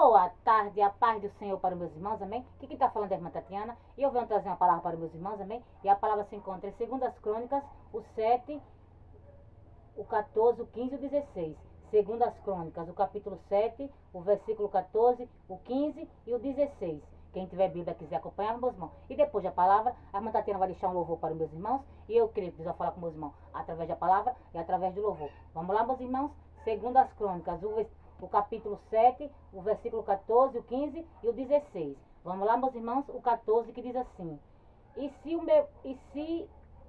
Boa tarde, a paz do Senhor para os meus irmãos, amém? Aqui quem está falando é a irmã Tatiana, e eu venho trazer uma palavra para os meus irmãos, amém? E a palavra se encontra em 2 Crônicas, o 7, o 14, o 15 e o 16. 2 Crônicas, o capítulo 7, o versículo 14, o 15 e o 16. Quem tiver Bíblia quiser acompanhar, meus irmãos. E depois da palavra, a irmã Tatiana vai deixar um louvor para os meus irmãos, e eu creio que precisa falar com meus irmãos através da palavra e através do louvor. Vamos lá, meus irmãos? 2 Crônicas, o capítulo 7, o versículo 14, o 15 e o 16. Vamos lá, meus irmãos? O 14 que diz assim: E se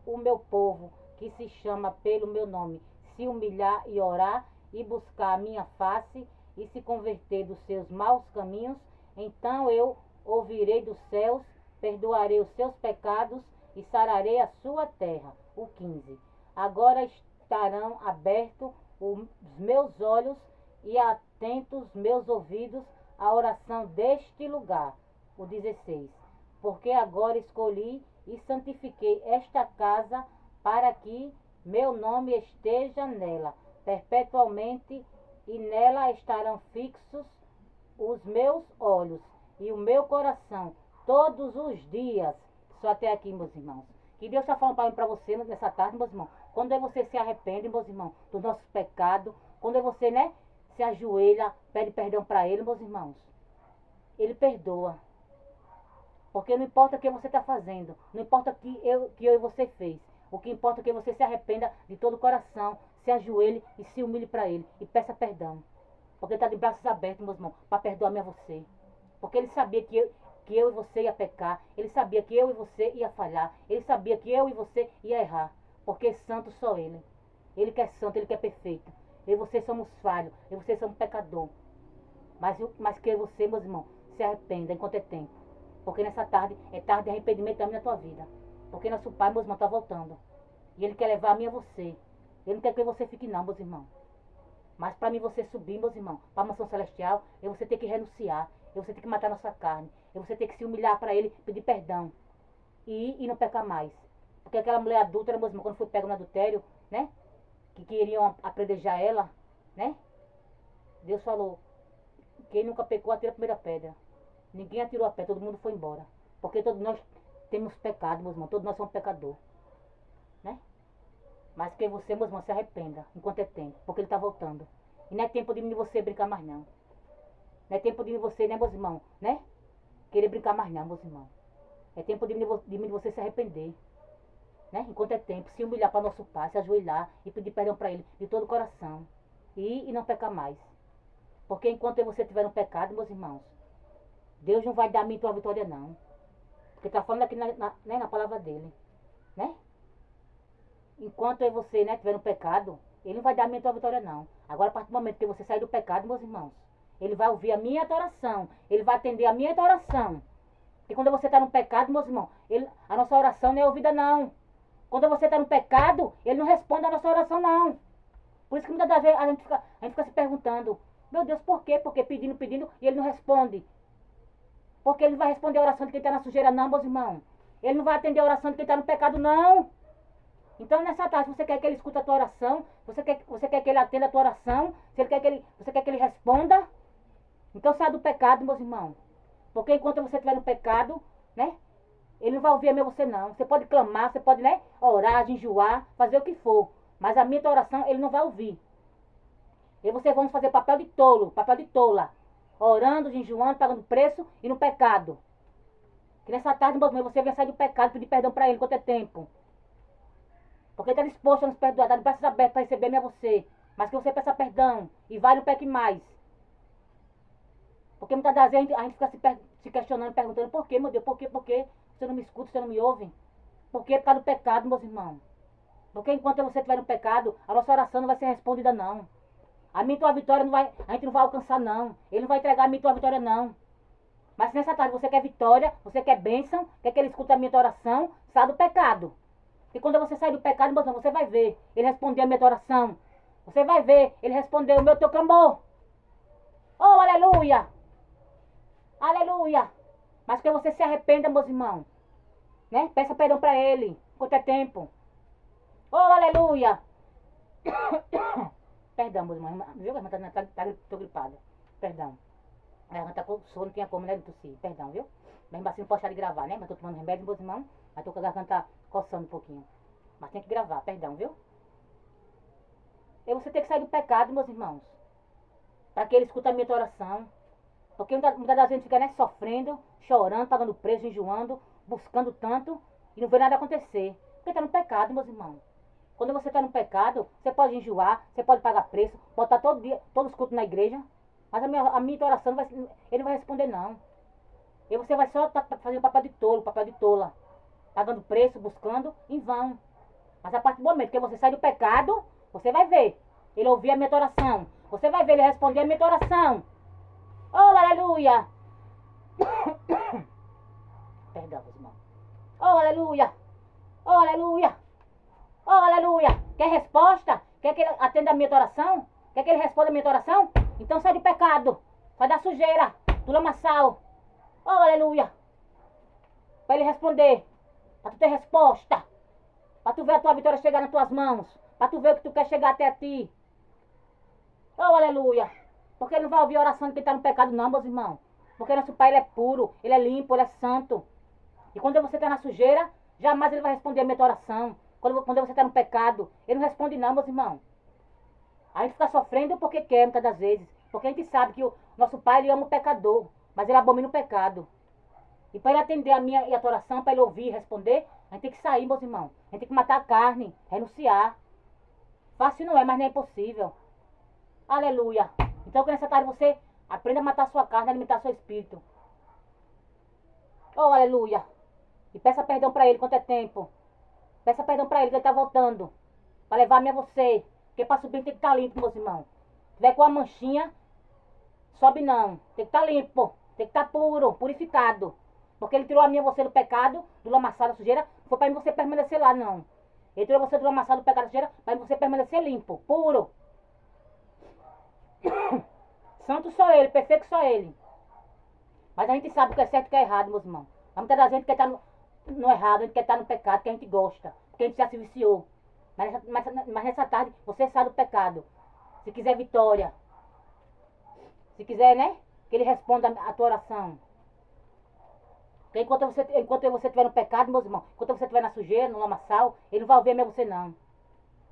o meu povo, que se chama pelo meu nome, se humilhar e orar e buscar a minha face e se converter dos seus maus caminhos, então eu ouvirei dos céus, perdoarei os seus pecados e sararei a sua terra. O 15. Agora estarão abertos os meus olhos e atentos meus ouvidos à oração deste lugar. O 16. Porque agora escolhi e santifiquei esta casa para que meu nome esteja nela perpetualmente, e nela estarão fixos os meus olhos e o meu coração todos os dias. Só até aqui, meus irmãos. Que Deus está falando para você nessa tarde, meus irmãos. Quando você se arrepende, meus irmãos, dos nossos pecados, quando você, se ajoelha, pede perdão para Ele, meus irmãos, Ele perdoa. Porque não importa o que você está fazendo, não importa o que eu e você fez. O que importa é que você se arrependa de todo o coração, se ajoelhe e se humilhe para Ele e peça perdão. Porque Ele está de braços abertos, meus irmãos, para perdoar-me a você. Porque Ele sabia que eu e você ia pecar. Ele sabia que eu e você ia falhar. Ele sabia que eu e você ia errar. Porque santo só Ele. Ele que é santo, Ele que é perfeito. Eu e você somos falhos, eu e você somos pecador. Mas que você, meus irmãos, se arrependa enquanto é tempo. Porque nessa tarde é tarde de arrependimento também na tua vida. Porque nosso Pai, meus irmãos, está voltando. E Ele quer levar a mim e a você. Ele não quer que você fique não, meus irmãos. Mas para mim você subir, meus irmãos, para a mansão celestial, você tem que renunciar. Você tem que matar nossa carne. Você tem que se humilhar para Ele, pedir perdão. E não pecar mais. Porque aquela mulher adúltera, meus irmãos, quando foi pego no adultério, que queriam apredejar ela, Deus falou: quem nunca pecou, atira a primeira pedra. Ninguém atirou a pedra, todo mundo foi embora. Porque todos nós temos pecado, meus irmãos. Todos nós somos pecadores. Mas que você, meus irmãos, se arrependa enquanto é tempo. Porque Ele está voltando. E não é tempo de você brincar mais não. Não é tempo de você, meus irmãos, querer brincar mais não, meus irmãos. É tempo de você se arrepender. Enquanto é tempo, se humilhar para nosso Pai, se ajoelhar e pedir perdão para Ele de todo o coração. E não pecar mais. Porque enquanto você estiver no pecado, meus irmãos, Deus não vai dar a mim tua vitória não. Porque está falando aqui na palavra dele. Enquanto você estiver no pecado, Ele não vai dar a minha tua vitória não. Agora, a partir do momento que você sair do pecado, meus irmãos, Ele vai ouvir a minha oração. Ele vai atender a minha oração. E quando você está no pecado, meus irmãos, a nossa oração não é ouvida não. Quando você está no pecado, Ele não responde a nossa oração não. Por isso que muitas vezes a gente fica se perguntando: meu Deus, por quê? Porque pedindo, e Ele não responde. Porque Ele não vai responder a oração de quem está na sujeira não, meus irmãos. Ele não vai atender a oração de quem está no pecado não. Então nessa tarde, você quer que Ele escute a tua oração? Você quer que Ele atenda a tua oração? Você quer que Ele responda? Então sai do pecado, meus irmãos. Porque enquanto você estiver no pecado, Ele não vai ouvir a você não. Você pode clamar, você pode orar, jejuar, fazer o que for. Mas a minha oração Ele não vai ouvir. E vocês vão fazer papel de tolo, papel de tola. Orando, jejuando, pagando preço e no pecado. Que nessa tarde, meus irmãos, você vem sair do pecado, pedir perdão para Ele enquanto é tempo. Porque Ele está disposto a nos perdoar, está de braços abertos para receber a você. Mas que você peça perdão e vai no peque mais. Porque muitas das vezes a gente fica se questionando, perguntando: por quê, meu Deus, por quê? Você não me escuta, você não me ouve? Por quê? Por causa do pecado, meus irmãos. Porque enquanto você estiver no pecado, a nossa oração não vai ser respondida não. A minha e tua vitória a gente não vai alcançar não. Ele não vai entregar a minha e tua vitória não. Mas se nessa tarde você quer vitória, você quer bênção, quer que Ele escute a minha oração, sai do pecado. E quando você sair do pecado, meu irmão, você vai ver Ele responder a minha oração. Você vai ver Ele responder o teu clamor. Oh, aleluia! Aleluia! Mas que você se arrependa, meus irmãos. Peça perdão para Ele, enquanto é tempo. Oh, aleluia! Perdão, meus irmãos. Viu, irmã? Tô gripada. Perdão. A garganta coçou, não tinha como, né, de tossir. Perdão, viu? Mesmo assim não posso deixar de gravar, né? Mas tô tomando remédio, meus irmãos. Mas tô com a garganta coçando um pouquinho. Mas tem que gravar, perdão, viu? E você tem que sair do pecado, meus irmãos. Para que ele escuta a minha oração. Porque muitas das vezes fica, né, sofrendo, chorando, pagando preço, enjoando, buscando tanto e não vê nada acontecer. Porque está no pecado, meus irmãos. Quando você está no pecado, você pode enjoar, você pode pagar preço, pode estar todo dia, todos os cultos na igreja. Mas a minha oração, ele não vai responder, não. E você vai só fazer o papel de tolo, papel de tola. Pagando preço, buscando, em vão. Mas a partir do momento que você sai do pecado, você vai ver. Ele ouvir a minha oração. Você vai ver ele responder a minha oração. Oh, aleluia! Perdão, meus irmãos. Oh, aleluia! Oh, aleluia! Oh, aleluia! Quer resposta? Quer que ele atenda a minha oração? Quer que ele responda a minha oração? Então sai do pecado. Sai da sujeira, do lamaçal. Oh, aleluia! Para ele responder. Para tu ter resposta. Para tu ver a tua vitória chegar nas tuas mãos. Para tu ver o que tu quer chegar até a ti. Oh, aleluia! Porque ele não vai ouvir a oração de quem está no pecado, não, meus irmãos. Porque nosso Pai, ele é puro, ele é limpo, ele é santo. E quando você está na sujeira, jamais ele vai responder a minha oração. Quando você está no pecado, ele não responde não, meus irmãos. A gente fica sofrendo porque quer, muitas das vezes. Porque a gente sabe que o nosso Pai, ele ama o pecador. Mas ele abomina o pecado. E para ele atender a minha e a tua oração, para ele ouvir e responder, a gente tem que sair, meus irmãos. A gente tem que matar a carne, renunciar. Fácil não é, mas não é impossível. Aleluia. Então, que nessa tarde você aprenda a matar a sua carne, a alimentar seu espírito. Oh, aleluia. E peça perdão para ele quanto é tempo. Peça perdão para ele que ele está voltando. Para levar-me a você. Porque para subir tem que estar limpo, meus irmãos. Se tiver com a manchinha, sobe não. Tem que estar limpo. Tem que estar puro, purificado. Porque ele tirou a minha você do pecado, do lamaçal da sujeira. Foi para você permanecer lá, não. Ele tirou você do lamaçal do pecado da sujeira para você permanecer limpo, puro. Santo só ele, perfeito só ele. Mas a gente sabe o que é certo e o que é errado, meus irmãos. Mas muitas das vezes quer estar no errado, a gente quer estar no pecado, que a gente gosta. Porque a gente já se viciou. Mas nessa tarde, você sai do pecado. Se quiser vitória. Se quiser, né? Que ele responda a tua oração. Porque enquanto você estiver no pecado, meus irmãos, enquanto você estiver na sujeira, no lamaçal, ele não vai ouvir mesmo você não.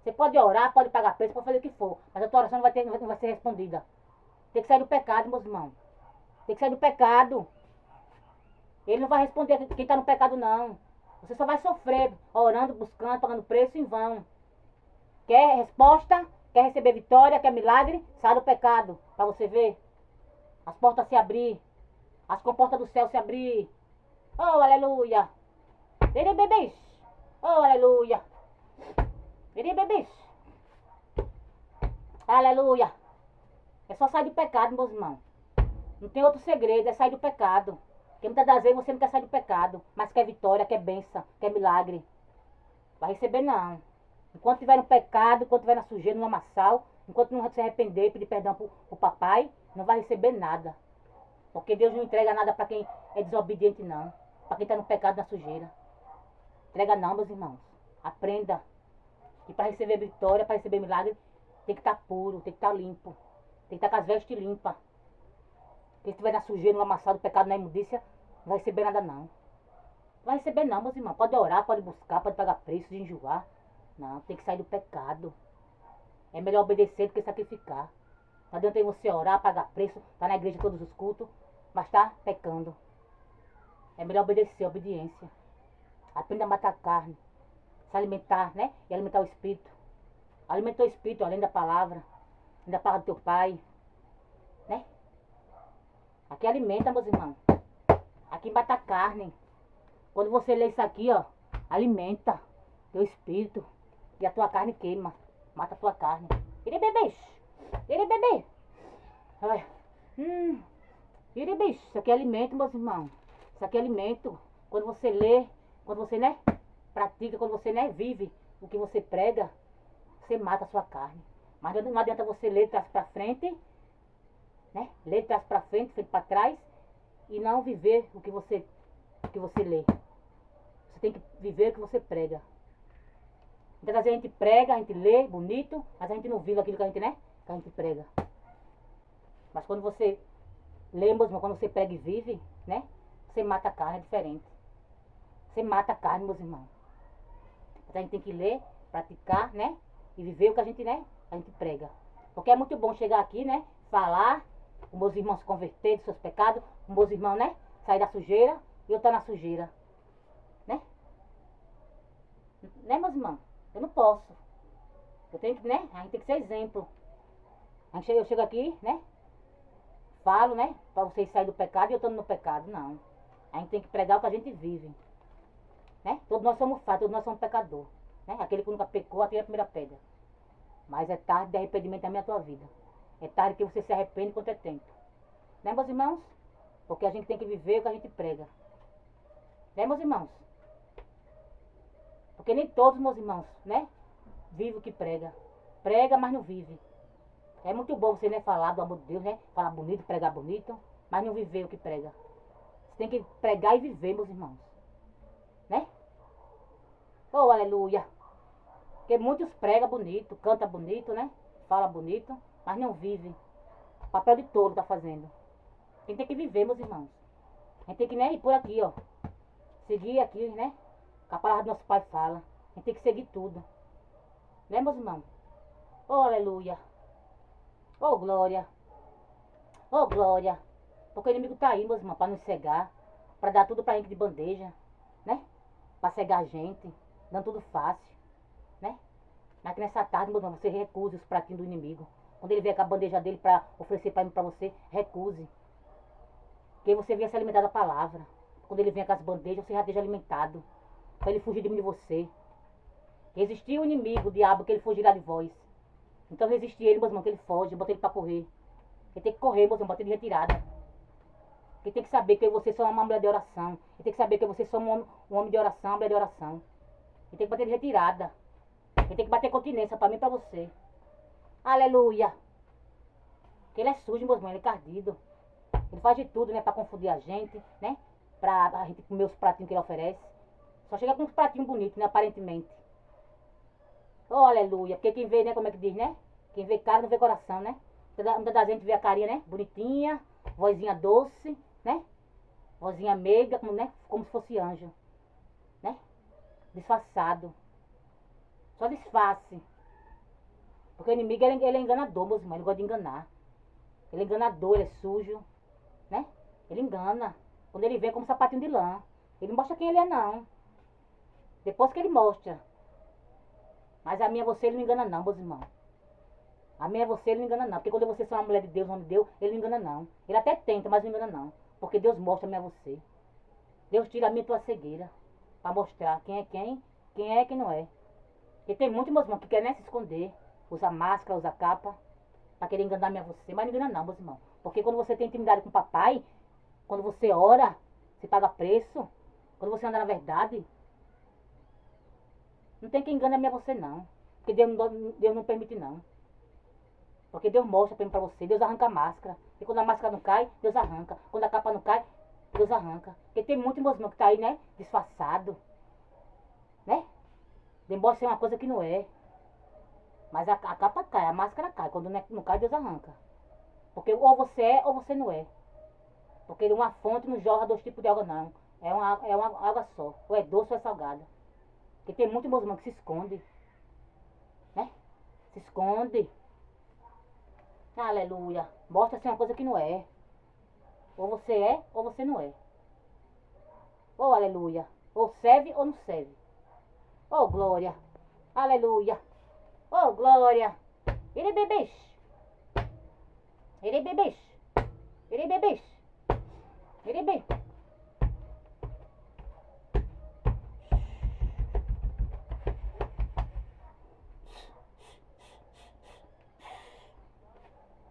Você pode orar, pode pagar preço, pode fazer o que for. Mas a tua oração não vai ser respondida. Tem que sair do pecado, meus irmãos. Tem que sair do pecado. Ele não vai responder quem está no pecado, não. Você só vai sofrer, orando, buscando, pagando preço em vão. Quer resposta? Quer receber vitória? Quer milagre? Sai do pecado, para você ver. As portas se abrir. As comportas do céu se abrir. Oh, aleluia. Ele bebês. Oh, aleluia. Ele bebês. Aleluia. É só sair do pecado, meus irmãos. Não tem outro segredo, é sair do pecado. Porque muitas das vezes você não quer sair do pecado, mas quer vitória, quer bênção, quer milagre. Vai receber não. Enquanto estiver no pecado, enquanto estiver na sujeira, no lamaçal, enquanto não se arrepender e pedir perdão pro papai, não vai receber nada. Porque Deus não entrega nada para quem é desobediente, não. Para quem está no pecado, na sujeira. Entrega não, meus irmãos. Aprenda. E para receber vitória, para receber milagre, tem que estar puro, tem que estar limpo. Tem que estar com as vestes limpas. Quem estiver na sujeira, no lamaçal do pecado, na imundícia, não vai receber nada não. Não vai receber não, meus irmãos. Pode orar, pode buscar, pode pagar preço, de enjoar. Não, tem que sair do pecado. É melhor obedecer do que sacrificar. Não adianta você orar, pagar preço, tá na igreja todos os cultos, mas tá pecando. É melhor obedecer, obediência. Aprenda a matar a carne. Se alimentar, né? E alimentar o espírito. Alimentar o espírito, além da palavra. Além da palavra do teu pai. Né? Aqui alimenta, meus irmãos. Aqui mata a carne. Quando você lê isso aqui, ó, alimenta teu espírito. E a tua carne queima. Mata a tua carne. Ele bebê. Ele bebê. Olha. Ele bicho. Isso aqui é alimento, meus irmãos. Isso aqui é alimento. Quando você lê, quando você, né, pratica, quando você, né, vive o que você prega, você mata a sua carne. Mas não adianta você ler de trás pra frente, né? Ler de trás pra frente, frente pra trás, e não viver o que você lê. Você tem que viver o que você prega. Então, às vezes a gente prega, a gente lê bonito, mas a gente não vive aquilo que a gente, né? Que a gente prega. Mas quando você Lembra, meus irmãos, quando você prega e vive, né? Você mata a carne, é diferente. Você mata a carne, meus irmãos. Então a gente tem que ler, praticar, né? E viver o que a gente, né? A gente prega. Porque é muito bom chegar aqui, né? Falar, os meus irmãos se converter dos seus pecados, os meus irmãos, né? Sair da sujeira e eu estar na sujeira. Né? Né, meus irmãos? Eu não posso. Eu tenho que, né? A gente tem que ser exemplo. Eu chego aqui, né? Falo, né? Pra vocês saírem do pecado e eu estando no pecado. Não. A gente tem que pregar o que a gente vive. Né? Todos nós somos falhos, todos nós somos pecadores. Né? Aquele que nunca pecou, atira a primeira pedra. Mas é tarde de arrependimento na minha tua vida. É tarde que você se arrepende quanto é tempo. Né, meus irmãos? Porque a gente tem que viver o que a gente prega. Né, meus irmãos? Porque nem todos, meus irmãos, né? Vive o que prega. Prega, mas não vive. É muito bom você, né, falar do amor de Deus, né? Falar bonito, pregar bonito, mas não viver o que prega. Você tem que pregar e viver, meus irmãos. Né? Oh, aleluia. Porque muitos pregam bonito, canta bonito, né? Fala bonito, mas não vive. O papel de tolo tá fazendo. A gente tem que viver, meus irmãos. A gente tem que, né, ir por aqui, ó. Seguir aqui, né? Que a palavra do nosso Pai fala. A gente tem que seguir tudo. Né, meus irmãos? Oh, aleluia. Oh, glória. Oh, glória. Porque o inimigo tá aí, meus irmãos, para nos cegar. Para dar tudo pra gente de bandeja. Né? Para cegar a gente. Dando tudo fácil. Né? Mas que nessa tarde, meus irmãos, você recuse os pratinhos do inimigo. Quando ele vier com a bandeja dele para oferecer para você, recuse. Que você venha se alimentar da palavra. Quando ele vier com as bandejas, você já esteja alimentado. Para ele fugir de mim de você. Resistir o inimigo, o diabo, que ele fugirá de vós. Então resistir ele, meus irmãos, que ele foge, bota ele para correr. Ele tem que correr, meus irmãos, bota ele de retirada. Ele tem que saber que você só é uma mulher de oração. Ele tem que saber que você só é um homem de oração, uma mulher de oração. Ele tem que bater de retirada. Ele tem que bater continência para mim e para você. Aleluia. Porque ele é sujo, meus irmãos, ele é cardido. Ele faz de tudo, né, para confundir a gente, né? Pra a gente comer os pratinhos que ele oferece. Só chega com uns pratinhos bonitos, né, aparentemente. Oh, aleluia. Porque quem vê, né, como é que diz, né? Quem vê cara não vê coração, né? Muita da gente vê a carinha, né? Bonitinha, vozinha doce, né? Vozinha meiga, como, né? Como se fosse anjo, né? Disfarçado. Só disfarce. Porque o inimigo, ele é enganador, meus irmãos. Ele gosta de enganar. Ele é enganador, ele é sujo, né? Ele engana. Quando ele vem como sapatinho de lã. Ele não mostra quem ele é, não. Depois que ele mostra. Mas a minha você, ele não engana não, meus irmãos. A minha você, ele não engana não. Porque quando você é uma mulher de Deus, homem de Deus, ele não engana não. Ele até tenta, mas não engana não. Porque Deus mostra a minha você. Deus tira a minha tua cegueira. Pra mostrar quem é quem é quem não é. Porque tem muitos, meus irmãos, que querem, né, se esconder. Usa máscara, usa capa. Pra querer enganar a minha você. Mas não engana não, meus irmãos. Porque quando você tem intimidade com o papai, quando você ora, você paga preço. Quando você anda na verdade, não tem quem engane a minha você não. Porque Deus não permite não. Porque Deus mostra pra você. Deus arranca a máscara. E quando a máscara não cai, Deus arranca. Quando a capa não cai, Deus arranca. Porque tem muitos meus irmãos que tá aí, né? Disfarçado. Né? Demonstra ser uma coisa que não é. Mas a capa cai, a máscara cai. Quando não cai, Deus arranca. Porque ou você é ou você não é. Porque uma fonte não jorra dois tipos de água não. É uma água só. Ou é doce ou é salgada. Porque tem muitos meus irmãos que se esconde. Né? Se esconde. Aleluia. Mostra ser uma coisa que não é. Ou você é ou você não é. Oh, aleluia. Ou serve ou não serve. Oh, glória. Aleluia. Oh, glória. Ele bebês. Ele bebês. Ele bebês. Ele bebês.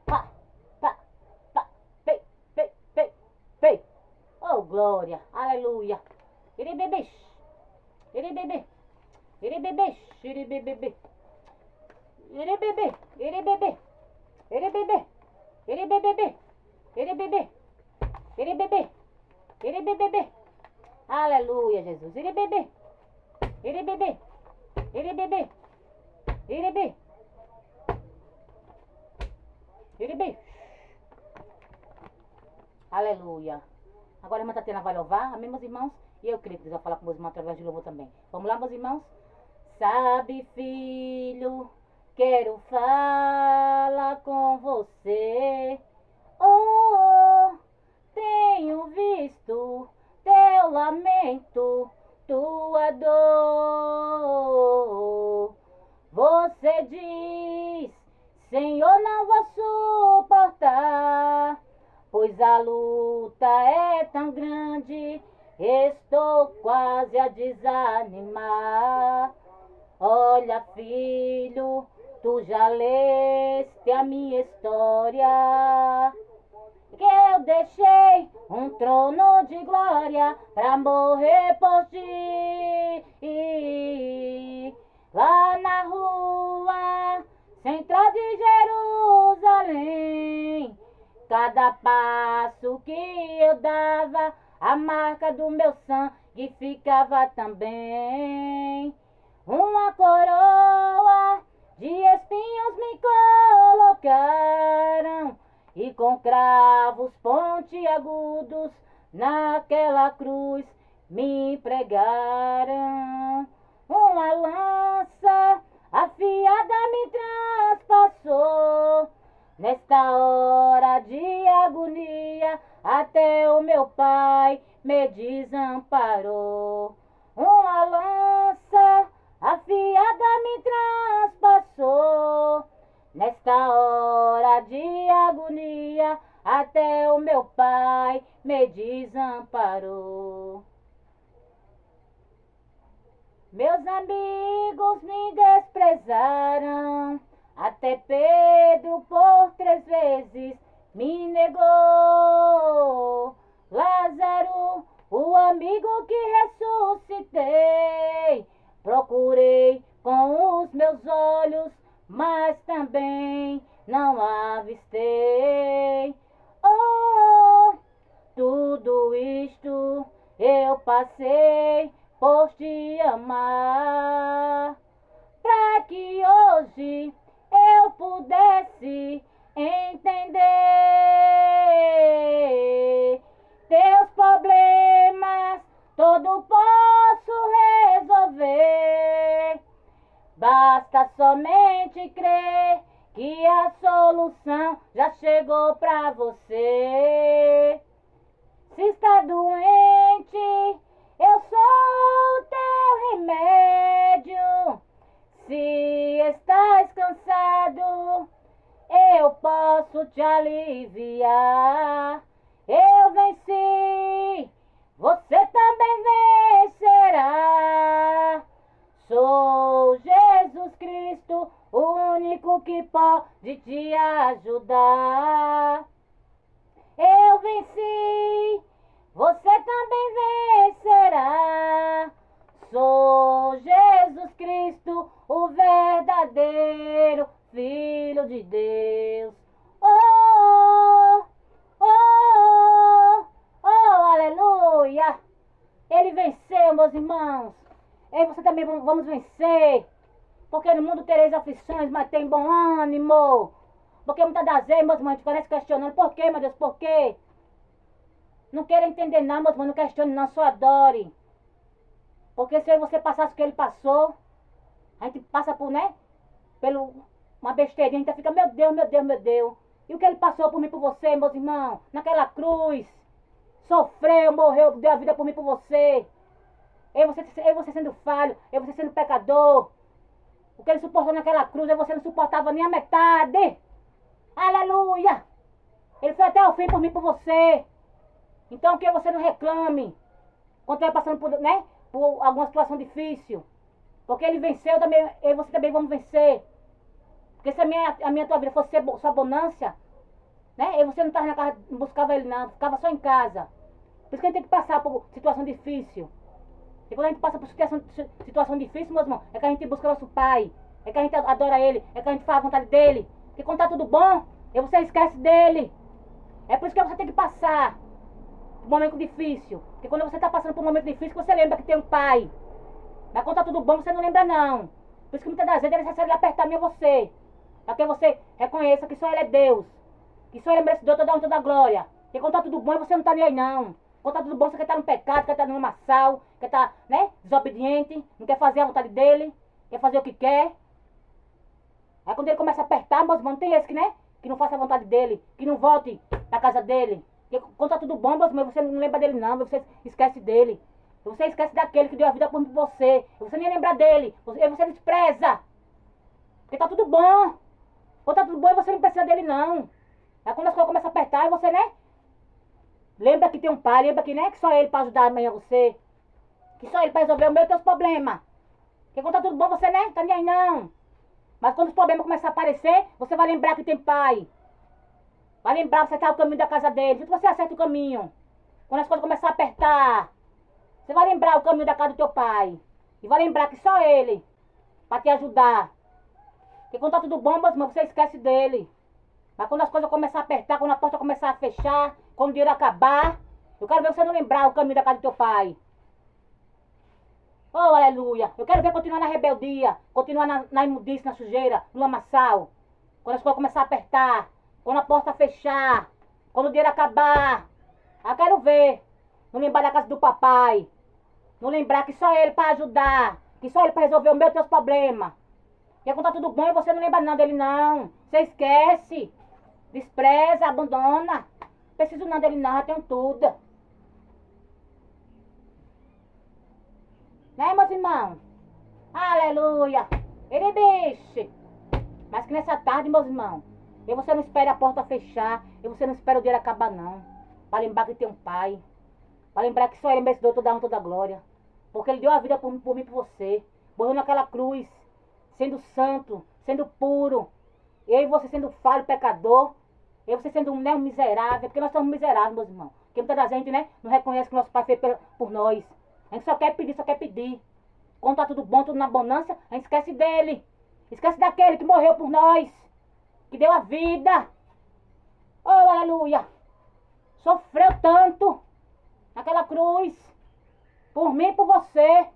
Pá, pá, pá. Pei, pei, pei, pei. Oh, glória. Aleluia. Ele bebês. Ele bebê. Ele bebês. Ele bebê. Ele bebê. Ele bebê. Ele bebê. Ele bebê. Ele bebê. Ele bebê. Ele bebê. Aleluia, Jesus. Ele bebê. Ele bebê. Ele bebê. Ele bebê. Ele bebê. Aleluia. Agora a irmã Tatiana vai louvar, amém, meus irmãos? E eu creio que Deus vai falar com meus irmãos através de louvor também. Vamos lá, meus irmãos? Sabe, filho, quero falar com você. Oh, tenho visto teu lamento, tua dor. Você diz, Senhor, não vou suportar, pois a luta é tão grande, estou quase a desanimar. Olha, filho, tu já leste a minha história, que eu deixei um trono de glória pra morrer por ti. Lá na rua central de Jerusalém, cada passo que eu dava, a marca do meu sangue ficava também. Uma coroa de espinhos me colocaram, e com cravos pontiagudos naquela cruz me pregaram. Uma lança afiada me transpassou, nesta hora de agonia até o meu Pai me desamparou. Uma lança afiada me transpassou, nesta hora de agonia até o meu Pai me desamparou. Meus amigos me desprezaram, até Pedro por 3 vezes me negou. Lázaro, o amigo que ressuscitei, procurei com os meus olhos, mas também não avistei. Oh, tudo isto eu passei por te amar, para que hoje eu pudesse entender. Teus problemas todo posso resolver, basta somente crer que a solução já chegou pra você. Se está doente, eu sou o teu remédio. Se estás cansado, eu posso te aliviar. Eu venci, você também vencerá. Sou Jesus Cristo, o único que pode te ajudar. Eu venci, você também vencerá. Sou Jesus Cristo, o verdadeiro Filho de Deus. Oh, oh, oh, aleluia! Ele venceu, meus irmãos. Eu e você também vamos vencer. Porque no mundo tereis aflições, mas tem bom ânimo. Porque muitas das vezes, meus irmãos, a gente parece questionando. Por quê, meu Deus, por quê? Não quero entender não, meus irmãos, não questione não, só adore. Porque se você passasse o que ele passou, a gente passa por, né? Pelo uma besteirinha, a gente fica, meu Deus, meu Deus, meu Deus. E o que ele passou por mim, por você, meus irmãos? Naquela cruz. Sofreu, morreu, deu a vida por mim, por você. Eu você sendo falho, eu você sendo pecador. O que ele suportou naquela cruz, você não suportava nem a metade. Aleluia! Ele foi até o fim por mim, por você. Então que você não reclame quando estiver passando por, né, por alguma situação difícil. Porque ele venceu também, eu e você também vamos vencer. Porque se a minha tua vida fosse sua bonância, né? E você não estava na casa, não buscava ele não, ficava só em casa. Por isso que a gente tem que passar por situação difícil. E quando a gente passa por situação difícil, meus irmãos, é que a gente busca nosso Pai. É que a gente adora Ele. É que a gente faz a vontade dEle. E quando tá tudo bom, e você esquece dEle. É por isso que você tem que passar por um momento difícil. Porque quando você está passando por um momento difícil, você lembra que tem um Pai. Mas quando tá tudo bom, você não lembra não. Por isso que muitas das vezes é necessário apertar em você. Para que você reconheça que só Ele é Deus. Que só Ele é merecedor toda a honra e toda a glória. Porque quando tá tudo bom, você não tá nem aí não. Quando tá tudo bom, você quer estar no pecado, quer estar no lamaçal, quer estar, né, desobediente, não quer fazer a vontade dele, quer fazer o que quer. Aí quando ele começa a apertar, meus irmãos, tem esse que, né, que não faça a vontade dele, que não volte pra casa dele. Porque quando tá tudo bom, meus irmãos, você não lembra dele não, você esquece dele. Você esquece daquele que deu a vida por você. Você nem lembra dele, você despreza. Porque tá tudo bom. Quando tá tudo bom, você não precisa dele não. Aí quando as coisas começam a apertar, e você, né, lembra que tem um pai, lembra que, né, que só ele pra ajudar amanhã você. Que só ele pra resolver o meu e teus problemas. Porque quando tá tudo bom, você, né, tá nem aí não. Mas quando os problemas começarem a aparecer, você vai lembrar que tem pai. Vai lembrar que você tá no caminho da casa dele. Se você acerta o caminho. Quando as coisas começarem a apertar, você vai lembrar o caminho da casa do teu pai. E vai lembrar que só ele pra te ajudar. Porque quando tá tudo bom, mas você esquece dele. Mas quando as coisas começarem a apertar, quando a porta começar a fechar, quando o dinheiro acabar, eu quero ver você não lembrar o caminho da casa do teu pai. Oh, aleluia. Eu quero ver continuar na rebeldia, continuar na imundice, na sujeira, no lamaçal. Quando as coisas começarem a apertar, quando a porta fechar, quando o dinheiro acabar. Eu quero ver. Não lembrar da casa do papai. Não lembrar que só ele para ajudar. Que só ele para resolver o meu e teus problemas. Porque quando tá tudo bom, você não lembra não dele não. Você esquece. Despreza, abandona. Preciso não dele não, já tenho tudo. Né, meus irmãos? Aleluia. Ele biche. Mas que nessa tarde, meus irmãos, e você não espera a porta fechar, e você não espera o dinheiro acabar não. Para lembrar que tem um pai. Para lembrar que só ele merecedor toda a honra, toda a glória. Porque ele deu a vida por mim e por você. Morreu naquela cruz, sendo santo, sendo puro. Eu e você sendo falho, pecador. Eu e você sendo um miserável. Porque nós somos miseráveis, meus irmãos. Porque muita da gente, né, não reconhece que nosso pai fez por nós. A gente só quer pedir, só quer pedir. Quando tá tudo bom, tudo na bonança, a gente esquece dele. Esquece daquele que morreu por nós. Que deu a vida. Oh, aleluia. Sofreu tanto naquela cruz. Por mim e por você.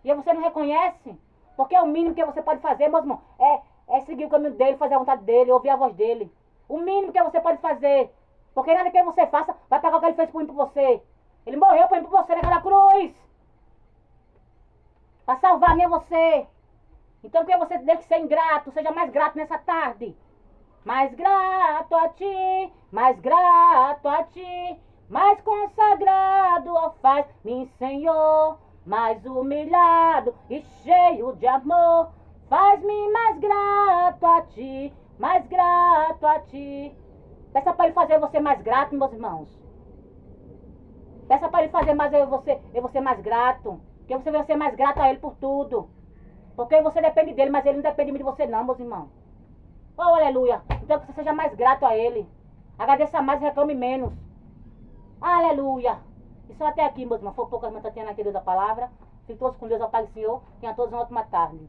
E você não reconhece? Porque é o mínimo que você pode fazer, meus irmãos. É seguir o caminho dele, fazer a vontade dele, ouvir a voz dele. O mínimo que você pode fazer. Porque nada que você faça vai pagar o que ele fez por mim e por você. Ele morreu por mim e por você naquela cruz. Para salvar a mim e você. Então que você tem que ser ingrato, seja mais grato nessa tarde. Mais grato a ti, mais grato a ti, mais consagrado, ó faz-me, Senhor, mais humilhado e cheio de amor. Faz-me mais grato a ti, mais grato a ti. Peça para ele fazer você mais grato, meus irmãos. Peça para ele fazer mais você mais grato. Porque você vai ser mais grato a ele por tudo. Porque você depende dele, mas ele não depende de você não, meus irmãos. Oh, aleluia. Então que você seja mais grato a ele. Agradeça mais e reclame menos. Aleluia. E só até aqui, meus irmãos. Foi poucas mantatinhas na querida da palavra. Fiquem todos com Deus, ao Pai do Senhor. Tenha todos uma ótima tarde.